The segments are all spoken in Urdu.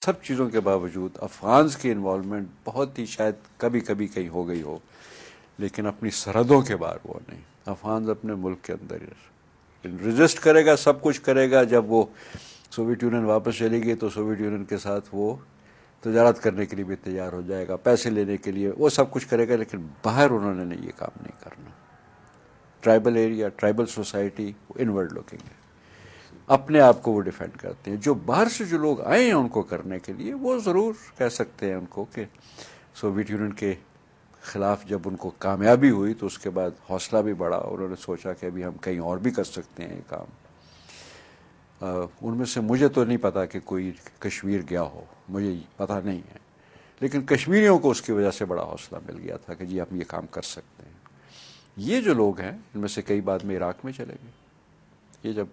سب چیزوں کے باوجود افغانز کی انوالومنٹ بہت ہی شاید کبھی کبھی کہیں ہو گئی ہو، لیکن اپنی سرحدوں کے باہر وہ نہیں. افغانز اپنے ملک کے اندر رجسٹ کرے گا، سب کچھ کرے گا. جب وہ سوویت یونین واپس چلے گی تو سوویت یونین کے ساتھ وہ تجارت کرنے کے لیے بھی تیار ہو جائے گا، پیسے لینے کے لیے وہ سب کچھ کرے گا، لیکن باہر انہوں نے یہ کام نہیں کرنا. Tribal area, tribal society inward looking ہے، اپنے آپ کو وہ ڈیفینڈ کرتے ہیں. جو باہر سے جو لوگ آئے ہیں ان کو کرنے کے لیے، وہ ضرور کہہ سکتے ہیں ان کو کہ سوویت یونین کے خلاف جب ان کو کامیابی ہوئی تو اس کے بعد حوصلہ بھی بڑھا، انہوں نے سوچا کہ ابھی ہم کہیں اور بھی کر سکتے ہیں یہ کام. ان میں سے مجھے تو نہیں پتا کہ کوئی کشمیر گیا ہو، مجھے پتہ نہیں ہے، لیکن کشمیریوں کو اس کی وجہ سے بڑا حوصلہ مل گیا تھا کہ جی ہم یہ کام کر سکتے ہیں. یہ جو لوگ ہیں ان میں سے کئی بعد میں عراق میں چلے گئے. یہ جب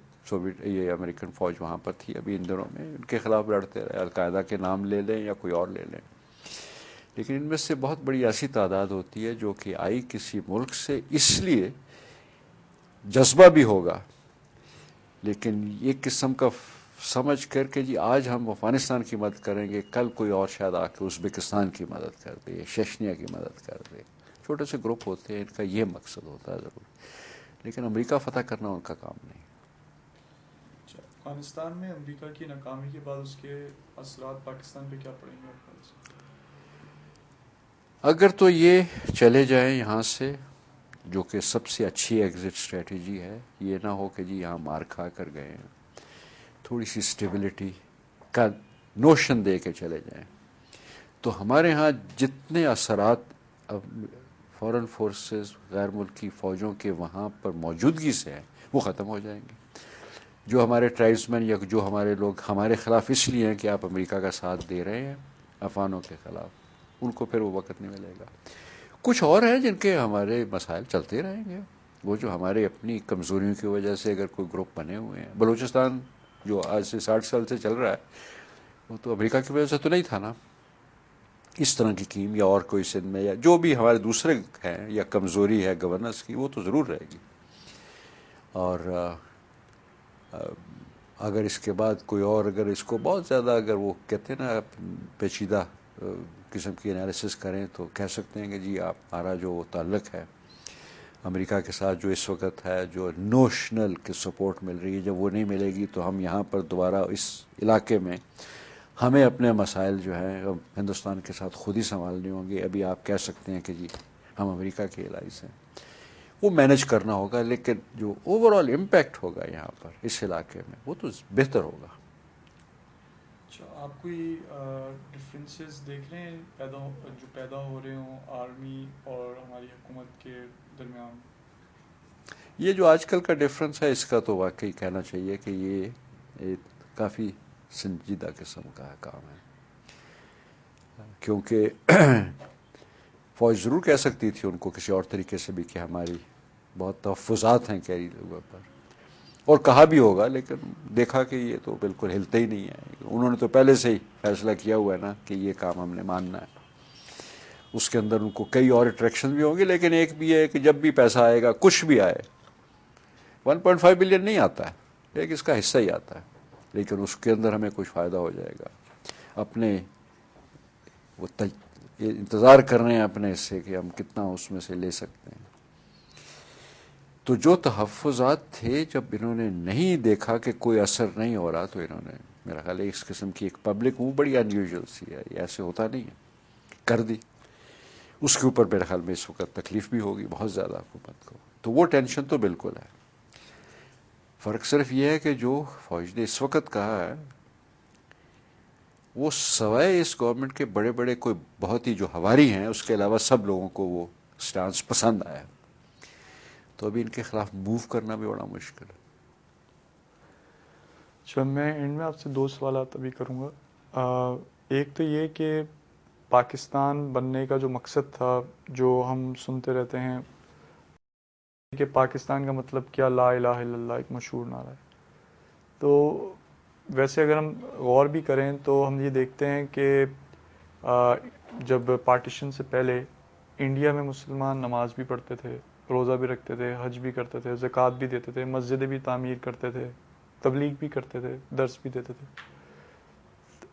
یہ امریکن فوج وہاں پر تھی، ابھی ان دنوں میں ان کے خلاف لڑتے رہے، القاعدہ کے نام لے لیں یا کوئی اور لے لیں. لیکن ان میں سے بہت بڑی ایسی تعداد ہوتی ہے جو کہ آئی کسی ملک سے اس لیے جذبہ بھی ہوگا، لیکن ایک قسم کا سمجھ کر کے جی آج ہم افغانستان کی مدد کریں گے، کل کوئی اور شاید آ کے ازبکستان کی مدد کر دے، شیشنیا کی مدد کر دے. چھوٹے سے گروپ ہوتے ہیں، ان کا یہ مقصد ہوتا ہے ضرور، لیکن امریکہ فتح کرنا ان کا کام نہیں. افغانستان میں امریکہ کی ناکامی کے بعد اس کے اثرات پاکستان پہ کیا پڑیں گے آپ خیال سے؟ اگر تو یہ چلے جائیں یہاں سے، جو کہ سب سے اچھی ایگزٹ اسٹریٹجی ہے، یہ نہ ہو کہ جی یہاں مار کھا کر گئے ہیں، تھوڑی سی اسٹیبلٹی کا نوشن دے کے چلے جائیں، تو ہمارے ہاں جتنے اثرات فورن فورسز، غیر ملکی فوجوں کے وہاں پر موجودگی سے ہیں وہ ختم ہو جائیں گے. جو ہمارے ٹرائبسمین یا جو ہمارے لوگ ہمارے خلاف اس لیے ہیں کہ آپ امریکہ کا ساتھ دے رہے ہیں افغانوں کے خلاف، ان کو پھر وہ وقت نہیں ملے گا. کچھ اور ہیں جن کے ہمارے مسائل چلتے رہیں گے، وہ جو ہمارے اپنی کمزوریوں کی وجہ سے اگر کوئی گروپ بنے ہوئے ہیں. بلوچستان جو آج سے 60 سال سے چل رہا ہے وہ تو امریکہ کی وجہ سے تو نہیں تھا نا. اس طرح کی کیم یا اور کوئی سندھ میں یا جو بھی ہمارے دوسرے ہیں یا کمزوری ہے گورننس کی، وہ تو ضرور رہے گی. اور اگر اس کے بعد کوئی اور اگر اس کو بہت زیادہ اگر وہ کہتے ہیں نا پیچیدہ قسم کی انالیسس کریں تو کہہ سکتے ہیں کہ جی آپ ہمارا جو تعلق ہے امریکہ کے ساتھ جو اس وقت ہے، جو نوشنل کی سپورٹ مل رہی ہے، جب وہ نہیں ملے گی تو ہم یہاں پر دوبارہ اس علاقے میں ہمیں اپنے مسائل جو ہیں ہندوستان کے ساتھ خود ہی سنبھالنے ہوں گے. ابھی آپ کہہ سکتے ہیں کہ جی ہم امریکہ کے الائز ہیں، وہ مینج کرنا ہوگا، لیکن جو اوور آل امپیکٹ ہوگا یہاں پر اس علاقے میں وہ تو بہتر ہوگا. اچھا، آپ کوئی ڈفرینسز دیکھ رہے ہیں جو پیدا ہو رہے ہوں آرمی اور ہماری حکومت کے درمیان؟ یہ جو آج کل کا ڈفرینس ہے اس کا تو واقعی کہنا چاہیے کہ یہ ایک کافی سنجیدہ قسم کا کام ہے، کیونکہ فوج ضرور کہہ سکتی تھی ان کو کسی اور طریقے سے بھی کہ ہماری بہت تحفظات ہیں کئی لوگوں پر، اور کہا بھی ہوگا، لیکن دیکھا کہ یہ تو بالکل ہلتے ہی نہیں ہے. انہوں نے تو پہلے سے ہی فیصلہ کیا ہوا ہے نا کہ یہ کام ہم نے ماننا ہے. اس کے اندر ان کو کئی اور اٹریکشن بھی ہوں گے، لیکن ایک بھی ہے کہ جب بھی پیسہ آئے گا کچھ بھی آئے، 1.5 بلین نہیں آتا ہے، ایک اس کا حصہ ہی آتا ہے، لیکن اس کے اندر ہمیں کچھ فائدہ ہو جائے گا. اپنے وہ انتظار کر رہے ہیں اپنے حصے کہ ہم کتنا اس میں سے لے سکتے ہیں. تو جو تحفظات تھے جب انہوں نے نہیں دیکھا کہ کوئی اثر نہیں ہو رہا تو انہوں نے میرا خیال ہے اس قسم کی ایک پبلک وہ بڑی انیوژل سی ہے، یہ ایسے ہوتا نہیں ہے، کر دی. اس کے اوپر میرے خیال میں اس وقت تکلیف بھی ہوگی بہت زیادہ حکومت کو، تو وہ ٹینشن تو بالکل ہے. فرق صرف یہ ہے کہ جو فوج نے اس وقت کہا ہے وہ سوائے اس گورنمنٹ کے بڑے بڑے کوئی بہت ہی جو ہواری ہیں اس کے علاوہ سب لوگوں کو وہ سٹانس پسند آیا، تو ابھی ان کے خلاف موو کرنا بھی بڑا مشکل ہے. اچھا، میں اینڈ میں آپ سے 2 سوالات ابھی کروں گا. ایک تو یہ کہ پاکستان بننے کا جو مقصد تھا، جو ہم سنتے رہتے ہیں کہ پاکستان کا مطلب کیا، لا الہ الا اللہ ایک مشہور نعرہ ہے. تو ویسے اگر ہم غور بھی کریں تو ہم یہ دیکھتے ہیں کہ جب پارٹیشن سے پہلے انڈیا میں مسلمان نماز بھی پڑھتے تھے، روزہ بھی رکھتے تھے، حج بھی کرتے تھے، زکوٰۃ بھی دیتے تھے، مسجدیں بھی تعمیر کرتے تھے، تبلیغ بھی کرتے تھے، درس بھی دیتے تھے.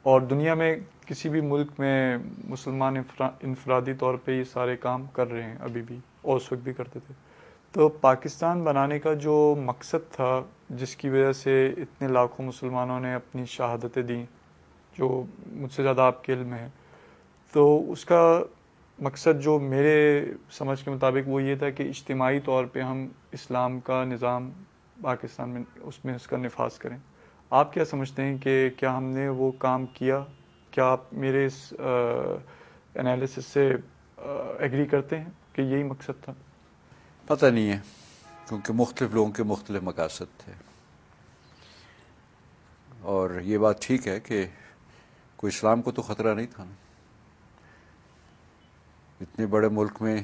اور دنیا میں کسی بھی ملک میں مسلمان انفرادی طور پہ یہ سارے کام کر رہے ہیں ابھی بھی، اور اس وقت بھی کرتے تھے. تو پاکستان بنانے کا جو مقصد تھا، جس کی وجہ سے اتنے لاکھوں مسلمانوں نے اپنی شہادتیں دیں، جو مجھ سے زیادہ آپ کے علم میں ہے، تو اس کا مقصد جو میرے سمجھ کے مطابق وہ یہ تھا کہ اجتماعی طور پہ ہم اسلام کا نظام پاکستان میں اس کا نفاذ کریں. آپ کیا سمجھتے ہیں کہ کیا ہم نے وہ کام کیا؟ کیا آپ میرے اس انالیسس سے ایگری کرتے ہیں کہ یہی مقصد تھا؟ پتہ نہیں ہے، کیونکہ مختلف لوگوں کے مختلف مقاصد تھے. اور یہ بات ٹھیک ہے کہ کوئی اسلام کو تو خطرہ نہیں تھا نا. اتنے بڑے ملک میں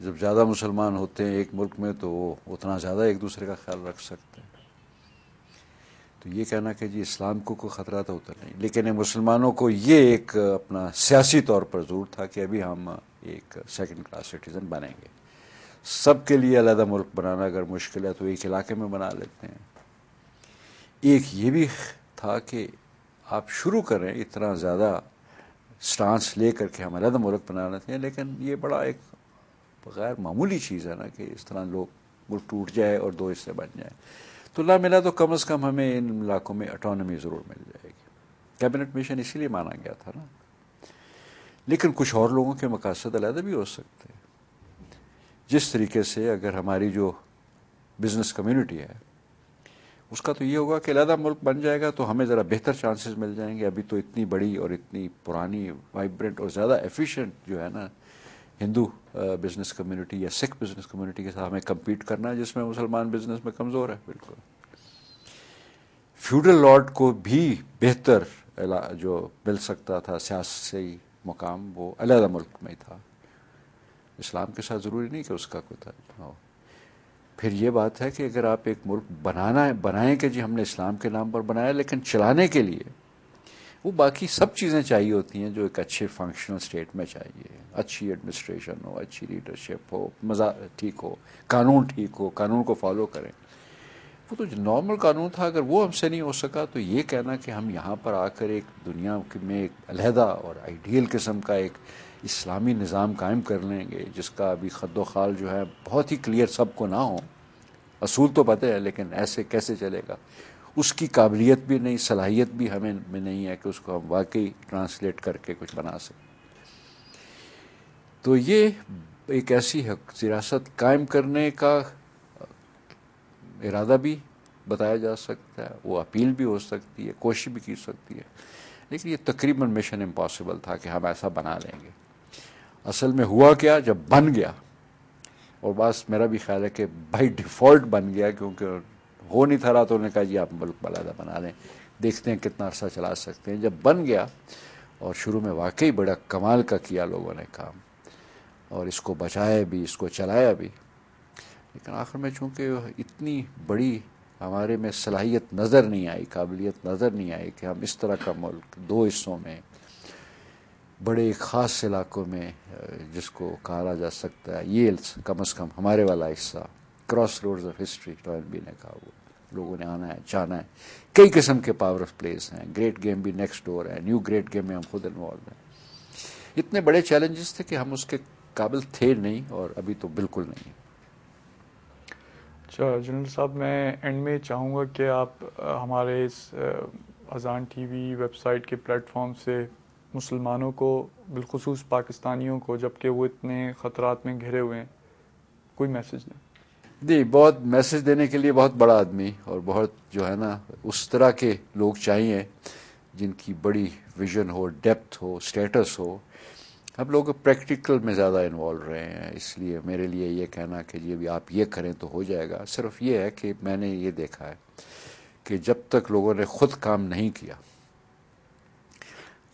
جب زیادہ مسلمان ہوتے ہیں ایک ملک میں تو وہ اتنا زیادہ ایک دوسرے کا خیال رکھ سکتے ہیں. تو یہ کہنا کہ جی اسلام کو کوئی خطرہ تو ہوتا نہیں، لیکن مسلمانوں کو یہ ایک اپنا سیاسی طور پر ضرور تھا کہ ابھی ہم ایک سیکنڈ کلاس سٹیزن بنیں گے. سب کے لیے علیحدہ ملک بنانا اگر مشکل ہے تو ایک علاقے میں بنا لیتے ہیں. ایک یہ بھی تھا کہ آپ شروع کریں اتنا زیادہ سٹانس لے کر کے ہم علیحدہ ملک بنانا تھے، لیکن یہ بڑا ایک غیر معمولی چیز ہے نا کہ اس طرح لوگ ملک ٹوٹ جائے اور دو حصے بن جائیں. تو نہ ملا تو کم از کم ہمیں ان علاقوں میں اٹانومی ضرور مل جائے گی. کیبنٹ مشن اسی لیے مانا گیا تھا نا. لیکن کچھ اور لوگوں کے مقاصد علیحدہ بھی ہو سکتے ہیں. جس طریقے سے اگر ہماری جو بزنس کمیونٹی ہے اس کا تو یہ ہوگا کہ علیحدہ ملک بن جائے گا تو ہمیں ذرا بہتر چانسز مل جائیں گے. ابھی تو اتنی بڑی اور اتنی پرانی وائبرنٹ اور زیادہ ایفیشینٹ جو ہے نا ہندو بزنس کمیونٹی یا سکھ بزنس کمیونٹی کے ساتھ ہمیں کمپیٹ کرنا ہے، جس میں مسلمان بزنس میں کمزور ہے. بالکل فیوڈل لارڈ کو بھی بہتر جو مل سکتا تھا سیاسی مقام وہ علیحدہ ملک میں تھا. اسلام کے ساتھ ضروری نہیں کہ اس کا کوئی تعلق ہو. پھر یہ بات ہے کہ اگر آپ ایک ملک بنائیں کہ جی ہم نے اسلام کے نام پر بنایا، لیکن چلانے کے لیے وہ باقی سب چیزیں چاہیے ہوتی ہیں جو ایک اچھے فنکشنل اسٹیٹ میں چاہیے. اچھی ایڈمنسٹریشن ہو، اچھی لیڈرشپ ہو، مزہ ٹھیک ہو، قانون ٹھیک ہو، قانون کو فالو کریں. وہ تو نارمل قانون تھا. اگر وہ ہم سے نہیں ہو سکا تو یہ کہنا کہ ہم یہاں پر آ کر ایک دنیا میں ایک علیحدہ اور آئیڈیل قسم کا ایک اسلامی نظام قائم کر لیں گے جس کا ابھی خد و خال جو ہے بہت ہی کلیئر سب کو نہ ہو. اصول تو پتہ ہے لیکن ایسے کیسے چلے گا؟ اس کی قابلیت بھی نہیں، صلاحیت بھی ہمیں میں نہیں ہے کہ اس کو ہم واقعی ٹرانسلیٹ کر کے کچھ بنا سکیں. تو یہ ایک ایسی ریاست قائم کرنے کا ارادہ بھی بتایا جا سکتا ہے، وہ اپیل بھی ہو سکتی ہے، کوشش بھی کی سکتی ہے، لیکن یہ تقریباً مشن امپاسبل تھا کہ ہم ایسا بنا لیں گے. اصل میں ہوا کیا جب بن گیا، اور بس میرا بھی خیال ہے کہ بائی ڈیفالٹ بن گیا، کیونکہ ہو نہیں تھا رہا تو انہوں نے کہا جی آپ ملک علیحدہ بنا لیں، دیکھتے ہیں کتنا عرصہ چلا سکتے ہیں. جب بن گیا اور شروع میں واقعی بڑا کمال کا کیا لوگوں نے کام، اور اس کو بچایا بھی، اس کو چلایا بھی، لیکن آخر میں چونکہ اتنی بڑی ہمارے میں صلاحیت نظر نہیں آئی، قابلیت نظر نہیں آئی کہ ہم اس طرح کا ملک دو حصوں میں بڑے خاص علاقوں میں جس کو کہا جا سکتا ہے یہ کم از کم ہمارے والا حصہ کراس روڈز آف ہسٹری بھی نے کہا، وہ لوگوں نے آنا ہے جانا ہے. کئی قسم کے پاور آف پلیس ہیں، گریٹ گیم بھی نیکسٹ ڈور ہے، نیو گریٹ گیم میں ہم خود انوالو ہیں. اتنے بڑے چیلنجز تھے کہ ہم اس کے قابل تھے نہیں، اور ابھی تو بالکل نہیں. اچھا جنرل صاحب، میں اینڈ میں چاہوں گا کہ آپ ہمارے اس اذان ٹی وی ویب سائٹ کے پلیٹ فارم سے مسلمانوں کو، بالخصوص پاکستانیوں کو جبکہ وہ اتنے خطرات میں گھرے ہوئے ہیں، کوئی میسج دیں. جی، بہت میسج دینے کے لیے بہت بڑا آدمی اور بہت جو ہے نا اس طرح کے لوگ چاہیے جن کی بڑی ویژن ہو، ڈیپتھ ہو، سٹیٹس ہو. ہم لوگ پریکٹیکل میں زیادہ انوالو رہے ہیں، اس لیے میرے لیے یہ کہنا کہ جی ابھی آپ یہ کریں تو ہو جائے گا، صرف یہ ہے کہ میں نے یہ دیکھا ہے کہ جب تک لوگوں نے خود کام نہیں کیا،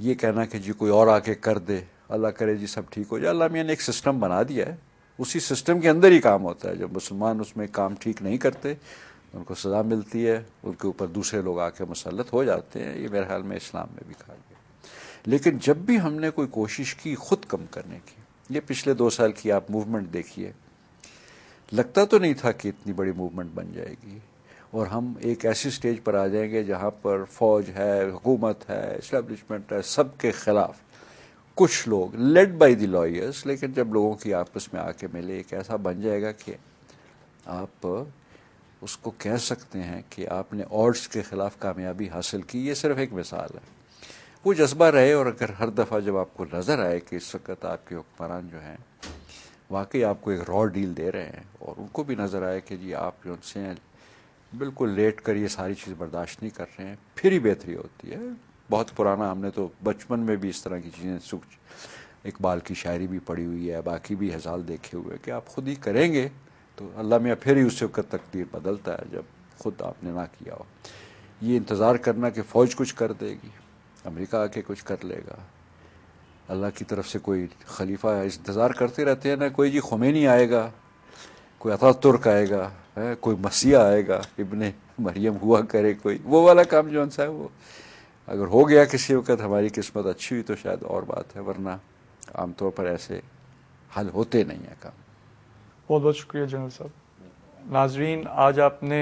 یہ کہنا کہ جی کوئی اور آ کے کر دے، اللہ کرے جی سب ٹھیک ہو جائے. اللہ میاں نے ایک سسٹم بنا دیا ہے، اسی سسٹم کے اندر ہی کام ہوتا ہے. جب مسلمان اس میں کام ٹھیک نہیں کرتے ان کو سزا ملتی ہے، ان کے اوپر دوسرے لوگ آ کے مسلط ہو جاتے ہیں. یہ میرے خیال میں اسلام میں بھی کہا گیا. لیکن جب بھی ہم نے کوئی کوشش کی خود کم کرنے کی، یہ پچھلے 2 سال کی آپ موومنٹ دیکھیے، لگتا تو نہیں تھا کہ اتنی بڑی موومنٹ بن جائے گی. اور ہم ایک ایسی سٹیج پر آ جائیں گے جہاں پر فوج ہے، حکومت ہے، اسٹیبلشمنٹ ہے، سب کے خلاف کچھ لوگ لیڈ بائی دی لائرس، لیکن جب لوگوں کی آپس میں آ کے ملے ایک ایسا بن جائے گا کہ آپ اس کو کہہ سکتے ہیں کہ آپ نے آڈس کے خلاف کامیابی حاصل کی. یہ صرف ایک مثال ہے. وہ جذبہ رہے، اور اگر ہر دفعہ جب آپ کو نظر آئے کہ اس وقت آپ کے حکمران جو ہیں واقعی آپ کو ایک را ڈیل دے رہے ہیں، اور ان کو بھی نظر آئے کہ جی آپ جو ان سے بالکل لیٹ کر یہ ساری چیز برداشت نہیں کر رہے ہیں، پھر ہی بہتری ہوتی ہے. بہت پرانا، ہم نے تو بچپن میں بھی اس طرح کی چیزیں اقبال کی شاعری بھی پڑھی ہوئی ہے، باقی بھی ہزال دیکھے ہوئے کہ آپ خود ہی کریں گے تو اللہ میاں پھر ہی اس وقت تقدیر بدلتا ہے جب خود آپ نے نہ کیا ہو. یہ انتظار کرنا کہ فوج کچھ کر دے گی، امریکہ آ کے کچھ کر لے گا، اللہ کی طرف سے کوئی خلیفہ انتظار کرتے رہتے ہیں نا، کوئی جی خمینی آئے گا، کوئی عطا ترک آئے گا، کوئی مسیح آئے گا، ابن مریم ہوا کرے کوئی، وہ والا کام جو ہے وہ اگر ہو گیا کسی وقت، ہماری قسمت اچھی ہوئی تو شاید اور بات ہے، ورنہ عام طور پر ایسے حل ہوتے نہیں ہیں کام. بہت بہت شکریہ جنرل صاحب. ناظرین، آج آپ نے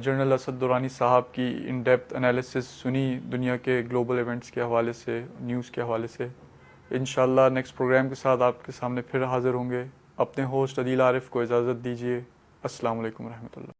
جنرل اسد درانی صاحب کی ان ڈیپتھ انالیسس سنی دنیا کے گلوبل ایونٹس کے حوالے سے، نیوز کے حوالے سے. انشاءاللہ نیکسٹ پروگرام کے ساتھ آپ کے سامنے پھر حاضر ہوں گے. اپنے ہوسٹ عدیل عارف کو اجازت دیجیے. السلام علیکم ورحمۃ اللہ.